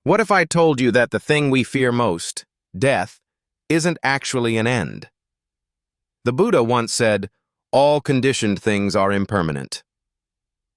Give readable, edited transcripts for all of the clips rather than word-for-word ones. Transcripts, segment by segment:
What if I told you that the thing we fear most, death, isn't actually an end? The Buddha once said, "All conditioned things are impermanent."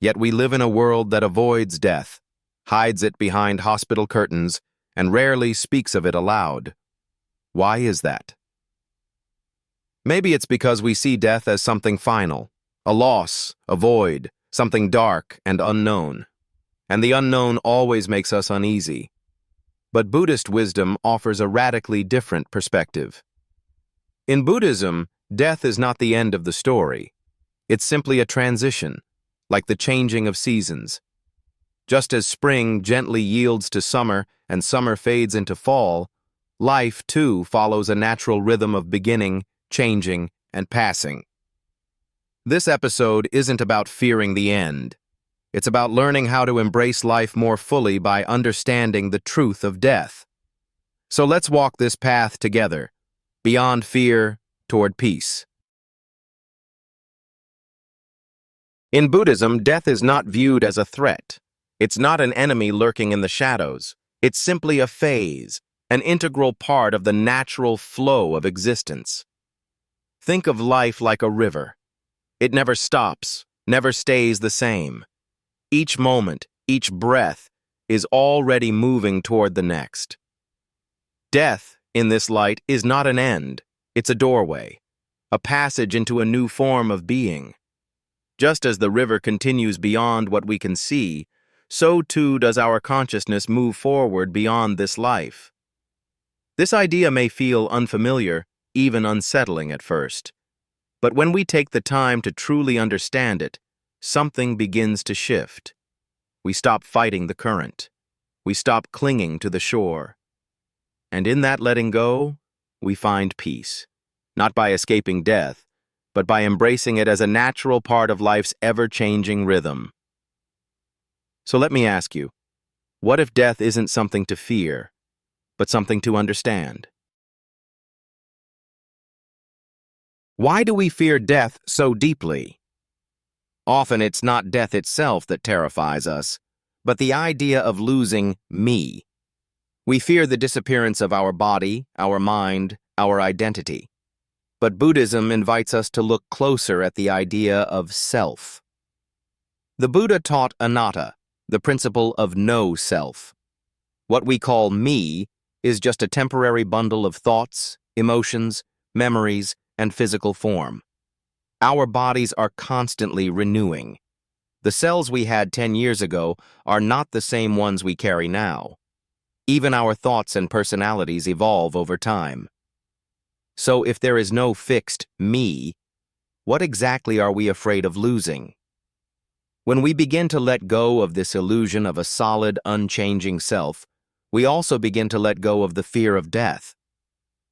Yet we live in a world that avoids death, hides it behind hospital curtains, and rarely speaks of it aloud. Why is that? Maybe it's because we see death as something final, a loss, a void, something dark and unknown. And the unknown always makes us uneasy. But Buddhist wisdom offers a radically different perspective. In Buddhism, death is not the end of the story. It's simply a transition, like the changing of seasons. Just as spring gently yields to summer and summer fades into fall, life, too, follows a natural rhythm of beginning, changing, and passing. This episode isn't about fearing the end. It's about learning how to embrace life more fully by understanding the truth of death. So let's walk this path together, beyond fear toward peace. In Buddhism, death is not viewed as a threat. It's not an enemy lurking in the shadows. It's simply a phase, an integral part of the natural flow of existence. Think of life like a river. It never stops, never stays the same. Each moment, each breath, is already moving toward the next. Death, in this light, is not an end. It's a doorway, a passage into a new form of being. Just as the river continues beyond what we can see, so too does our consciousness move forward beyond this life. This idea may feel unfamiliar, even unsettling at first. But when we take the time to truly understand it, something begins to shift. We stop fighting the current. We stop clinging to the shore. And in that letting go, we find peace, not by escaping death, but by embracing it as a natural part of life's ever-changing rhythm. So let me ask you, what if death isn't something to fear, but something to understand? Why do we fear death so deeply? Often it's not death itself that terrifies us, but the idea of losing me. We fear the disappearance of our body, our mind, our identity. But Buddhism invites us to look closer at the idea of self. The Buddha taught anatta, the principle of no self. What we call me is just a temporary bundle of thoughts, emotions, memories, and physical form. Our bodies are constantly renewing. The cells we had 10 years ago are not the same ones we carry now. Even our thoughts and personalities evolve over time. So if there is no fixed me, what exactly are we afraid of losing? When we begin to let go of this illusion of a solid, unchanging self, we also begin to let go of the fear of death.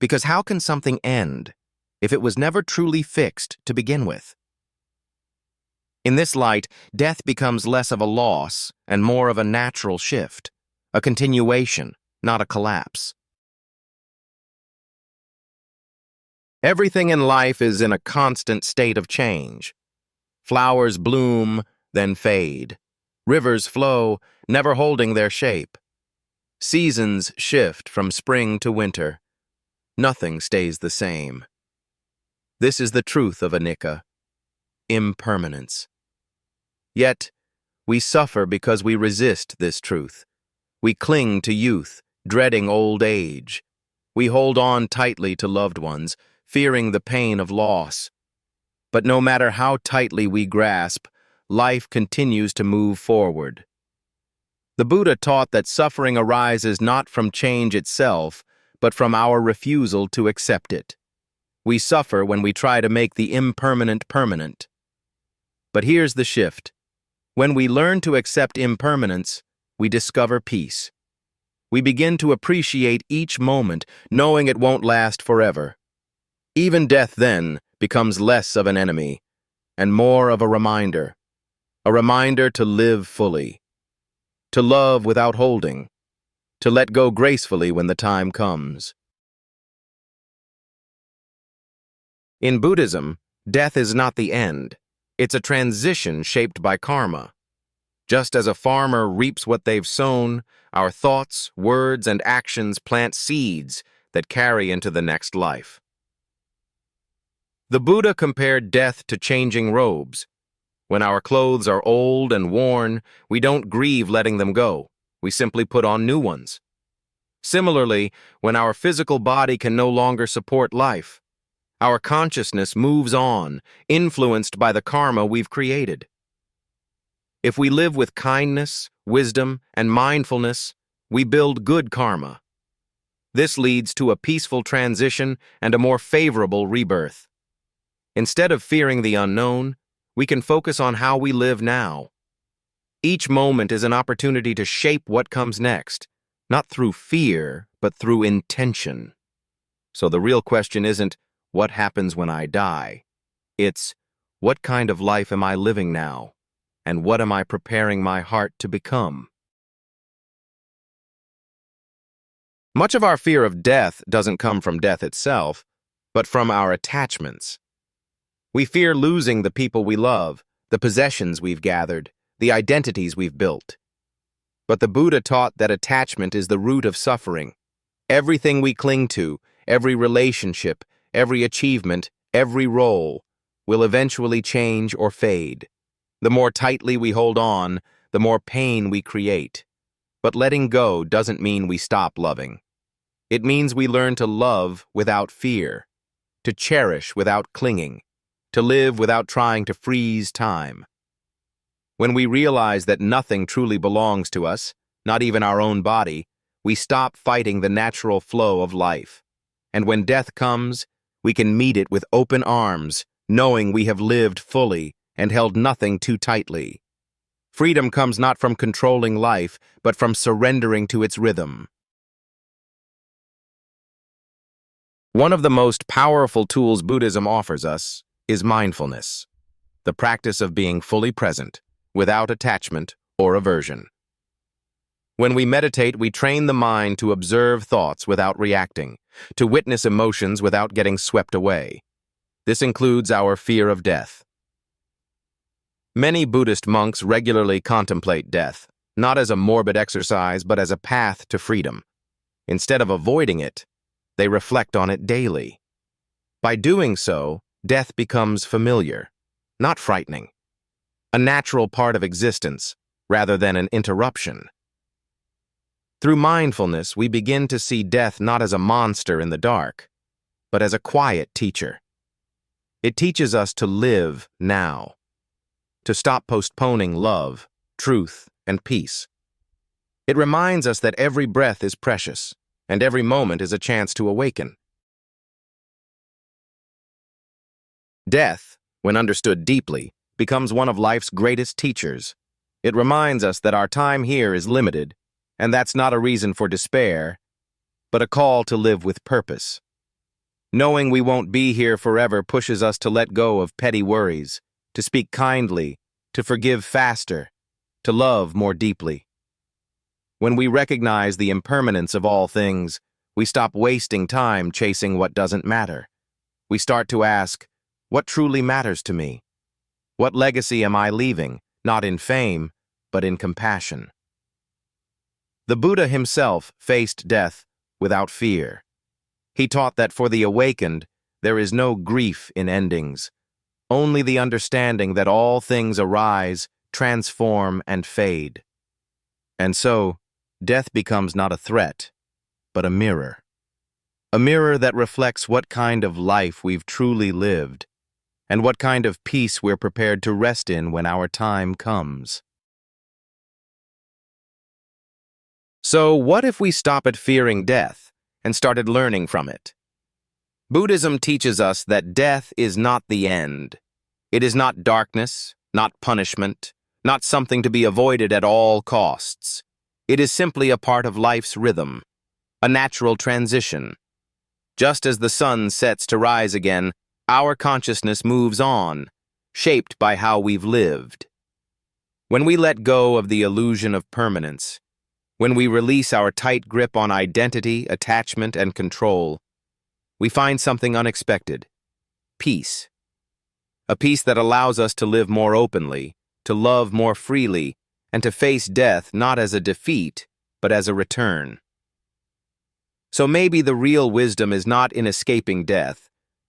Because how can something end if it was never truly fixed to begin with? In this light, death becomes less of a loss and more of a natural shift, a continuation, not a collapse. Everything in life is in a constant state of change. Flowers bloom, then fade. Rivers flow, never holding their shape. Seasons shift from spring to winter. Nothing stays the same. This is the truth of anicca, impermanence. Yet, we suffer because we resist this truth. We cling to youth, dreading old age. We hold on tightly to loved ones, fearing the pain of loss. But no matter how tightly we grasp, life continues to move forward. The Buddha taught that suffering arises not from change itself, but from our refusal to accept it. We suffer when we try to make the impermanent permanent. But here's the shift. When we learn to accept impermanence, we discover peace. We begin to appreciate each moment, knowing it won't last forever. Even death then becomes less of an enemy and more of a reminder to live fully, to love without holding, to let go gracefully when the time comes. In Buddhism, death is not the end. It's a transition shaped by karma. Just as a farmer reaps what they've sown, our thoughts, words, and actions plant seeds that carry into the next life. The Buddha compared death to changing robes. When our clothes are old and worn, we don't grieve letting them go. We simply put on new ones. Similarly, when our physical body can no longer support life, our consciousness moves on, influenced by the karma we've created. If we live with kindness, wisdom, and mindfulness, we build good karma. This leads to a peaceful transition and a more favorable rebirth. Instead of fearing the unknown, we can focus on how we live now. Each moment is an opportunity to shape what comes next, not through fear, but through intention. So the real question isn't, what happens when I die? It's, what kind of life am I living now? And what am I preparing my heart to become? Much of our fear of death doesn't come from death itself, but from our attachments. We fear losing the people we love, the possessions we've gathered, the identities we've built. But the Buddha taught that attachment is the root of suffering. Everything we cling to, every relationship, every achievement, every role, will eventually change or fade. The more tightly we hold on, the more pain we create. But letting go doesn't mean we stop loving. It means we learn to love without fear, to cherish without clinging, to live without trying to freeze time. When we realize that nothing truly belongs to us, not even our own body, we stop fighting the natural flow of life. And when death comes, we can meet it with open arms, knowing we have lived fully and held nothing too tightly. Freedom comes not from controlling life, but from surrendering to its rhythm. One of the most powerful tools Buddhism offers us is mindfulness, the practice of being fully present, without attachment or aversion. When we meditate, we train the mind to observe thoughts without reacting, to witness emotions without getting swept away. This includes our fear of death. Many Buddhist monks regularly contemplate death, not as a morbid exercise, but as a path to freedom. Instead of avoiding it, they reflect on it daily. By doing so, death becomes familiar, not frightening, a natural part of existence rather than an interruption. Through mindfulness, we begin to see death not as a monster in the dark, but as a quiet teacher. It teaches us to live now, to stop postponing love, truth, and peace. It reminds us that every breath is precious, and every moment is a chance to awaken. Death, when understood deeply, becomes one of life's greatest teachers. It reminds us that our time here is limited, and that's not a reason for despair, but a call to live with purpose. Knowing we won't be here forever pushes us to let go of petty worries, to speak kindly, to forgive faster, to love more deeply. When we recognize the impermanence of all things, we stop wasting time chasing what doesn't matter. We start to ask, what truly matters to me? What legacy am I leaving, not in fame, but in compassion? The Buddha himself faced death without fear. He taught that for the awakened, there is no grief in endings, only the understanding that all things arise, transform, and fade. And so, death becomes not a threat, but a mirror. A mirror that reflects what kind of life we've truly lived, and what kind of peace we're prepared to rest in when our time comes. So, what if we stop at fearing death and started learning from it? Buddhism teaches us that death is not the end. It is not darkness, not punishment, not something to be avoided at all costs. It is simply a part of life's rhythm, a natural transition. Just as the sun sets to rise again, our consciousness moves on, shaped by how we've lived. When we let go of the illusion of permanence, when we release our tight grip on identity, attachment, and control, we find something unexpected: peace. A peace that allows us to live more openly, to love more freely, and to face death not as a defeat, but as a return. So maybe the real wisdom is not in escaping death,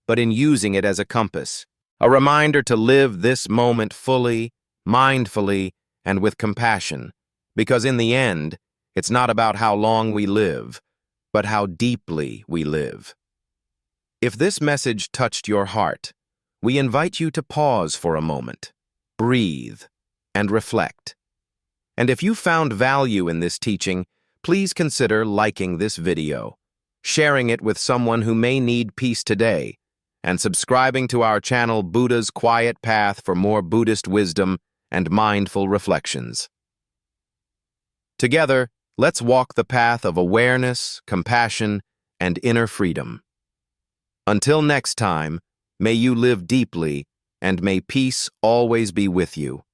but in using it as a compass, a reminder to live this moment fully, mindfully, and with compassion, because in the end, it's not about how long we live, but how deeply we live. If this message touched your heart, we invite you to pause for a moment, breathe, and reflect. And if you found value in this teaching, please consider liking this video, sharing it with someone who may need peace today, and subscribing to our channel Buddha's Quiet Path for more Buddhist wisdom and mindful reflections. Together, let's walk the path of awareness, compassion, and inner freedom. Until next time, may you live deeply, and may peace always be with you.